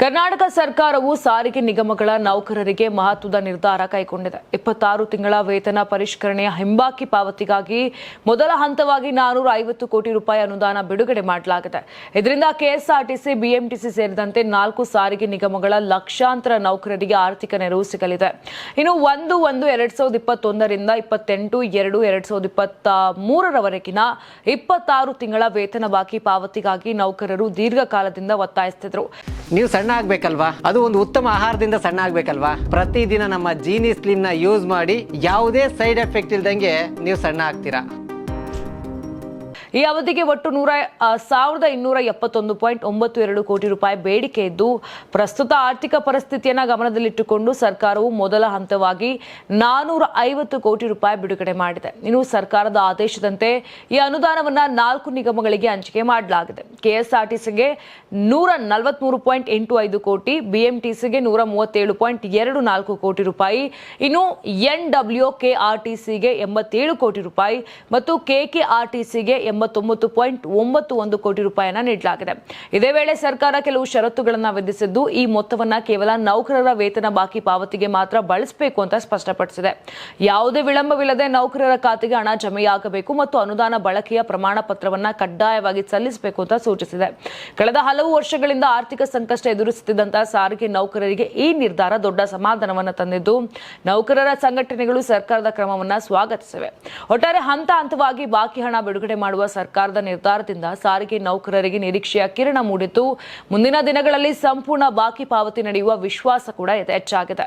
ಕರ್ನಾಟಕ ಸರ್ಕಾರವು ಸಾರಿಗೆ ನಿಗಮಗಳ ನೌಕರರಿಗೆ ಮಹತ್ವದ ನಿರ್ಧಾರ ಕೈಗೊಂಡಿದೆ. 26 ತಿಂಗಳ ವೇತನ ಪರಿಷ್ಕರಣೆಯ ಹಿಂಬಾಕಿ ಪಾವತಿಗಾಗಿ ಮೊದಲ ಹಂತವಾಗಿ 450 ಕೋಟಿ ರೂಪಾಯಿ ಅನುದಾನ ಬಿಡುಗಡೆ ಮಾಡಲಾಗಿದೆ. ಇದರಿಂದ ಕೆಎಸ್ಆರ್ಟಿಸಿ, ಬಿಎಂಟಿಸಿ ಸೇರಿದಂತೆ 4 ಸಾರಿಗೆ ನಿಗಮಗಳ ಲಕ್ಷಾಂತರ ನೌಕರರಿಗೆ ಆರ್ಥಿಕ ನೆರವು ಸಿಗಲಿದೆ. ಇನ್ನು 1-1-2021 ರಿಂದ 28-2-2023 ರವರೆಗಿನ 26 ತಿಂಗಳ ವೇತನ ಬಾಕಿ ಪಾವತಿಗಾಗಿ ನೌಕರರು ದೀರ್ಘಕಾಲದಿಂದ ಒತ್ತಾಯಿಸುತ್ತಿದ್ದರು. ನೀವು ಸಣ್ಣ ಆಗ್ಬೇಕಲ್ವಾ? ಅದು ಒಂದು ಉತ್ತಮ ಆಹಾರದಿಂದ ಸಣ್ಣ ಆಗ್ಬೇಕಲ್ವಾ? ಪ್ರತಿದಿನ ನಮ್ಮ ಜೀನಿ ಸ್ಲಿಮ್ ನ ಯೂಸ್ ಮಾಡಿ ಯಾವುದೇ ಸೈಡ್ ಎಫೆಕ್ಟ್ ಇಲ್ದಂಗೆ ನೀವು ಸಣ್ಣ ಆಗ್ತೀರಾ. ಈ ಅವಧಿಗೆ ಒಟ್ಟು 1,271.92 ಕೋಟಿ ರೂಪಾಯಿ ಬೇಡಿಕೆ ಇದ್ದು, ಪ್ರಸ್ತುತ ಆರ್ಥಿಕ ಪರಿಸ್ಥಿತಿಯನ್ನು ಗಮನದಲ್ಲಿಟ್ಟುಕೊಂಡು ಸರ್ಕಾರವು ಮೊದಲ ಹಂತವಾಗಿ 450 ಕೋಟಿ ರೂಪಾಯಿ ಬಿಡುಗಡೆ ಮಾಡಿದೆ. ಇನ್ನು ಸರ್ಕಾರದ ಆದೇಶದಂತೆ ಈ ಅನುದಾನವನ್ನು 4 ನಿಗಮಗಳಿಗೆ ಹಂಚಿಕೆ ಮಾಡಲಾಗಿದೆ. ಕೆಎಸ್ಆರ್ಟಿಸಿಗೆ 143.85 ಕೋಟಿ, ಬಿಎಂಟಿಸಿಗೆ 137.24 ಕೋಟಿ ರೂಪಾಯಿ, ಇನ್ನು ಎನ್ಡಬ್ಲ್ಯೂಕೆಆರ್ಟಿಸಿಗೆ 87 ಕೋಟಿ ರೂಪಾಯಿ ಮತ್ತು ಕೆಕೆಆರ್ಟಿಸಿಗೆ 89.91 ಕೋಟಿ ರೂಪಾಯಿಯನ್ನು ನೀಡಲಾಗಿದೆ. ಇದೇ ವೇಳೆ ಸರ್ಕಾರ ಕೆಲವು ಷರತ್ತುಗಳನ್ನು ವಿಧಿಸಿದ್ದು, ಈ ಮೊತ್ತವನ್ನು ಕೇವಲ ನೌಕರರ ವೇತನ ಬಾಕಿ ಪಾವತಿಗೆ ಮಾತ್ರ ಬಳಸಬೇಕು ಅಂತ ಸ್ಪಷ್ಟಪಡಿಸಿದೆ. ಯಾವುದೇ ವಿಳಂಬವಿಲ್ಲದೆ ನೌಕರರ ಖಾತೆಗೆ ಹಣ ಜಮೆಯಾಗಬೇಕು ಮತ್ತು ಅನುದಾನ ಬಳಕೆಯ ಪ್ರಮಾಣ ಪತ್ರವನ್ನು ಕಡ್ಡಾಯವಾಗಿ ಸಲ್ಲಿಸಬೇಕು ಅಂತ ಸೂಚಿಸಿದೆ. ಕಳೆದ ಹಲವು ವರ್ಷಗಳಿಂದ ಆರ್ಥಿಕ ಸಂಕಷ್ಟ ಎದುರಿಸುತ್ತಿದ್ದಂತಹ ಸಾರಿಗೆ ನೌಕರರಿಗೆ ಈ ನಿರ್ಧಾರ ದೊಡ್ಡ ಸಮಾಧಾನವನ್ನು ತಂದಿದ್ದು, ನೌಕರರ ಸಂಘಟನೆಗಳು ಸರ್ಕಾರದ ಕ್ರಮವನ್ನು ಸ್ವಾಗತಿಸಿವೆ. ಒಟ್ಟಾರೆ ಹಂತ ಹಂತವಾಗಿ ಬಾಕಿ ಹಣ ಬಿಡುಗಡೆ ಮಾಡುವ ಸರ್ಕಾರದ ನಿರ್ಧಾರದಿಂದ ಸಾರಿಗೆ ನೌಕರರಿಗೆ ನಿರೀಕ್ಷೆಯ ಕಿರಣ ಮೂಡಿದ್ದು, ಮುಂದಿನ ದಿನಗಳಲ್ಲಿ ಸಂಪೂರ್ಣ ಬಾಕಿ ಪಾವತಿ ನಡೆಯುವ ವಿಶ್ವಾಸ ಕೂಡ ಹೆಚ್ಚಾಗಿದೆ.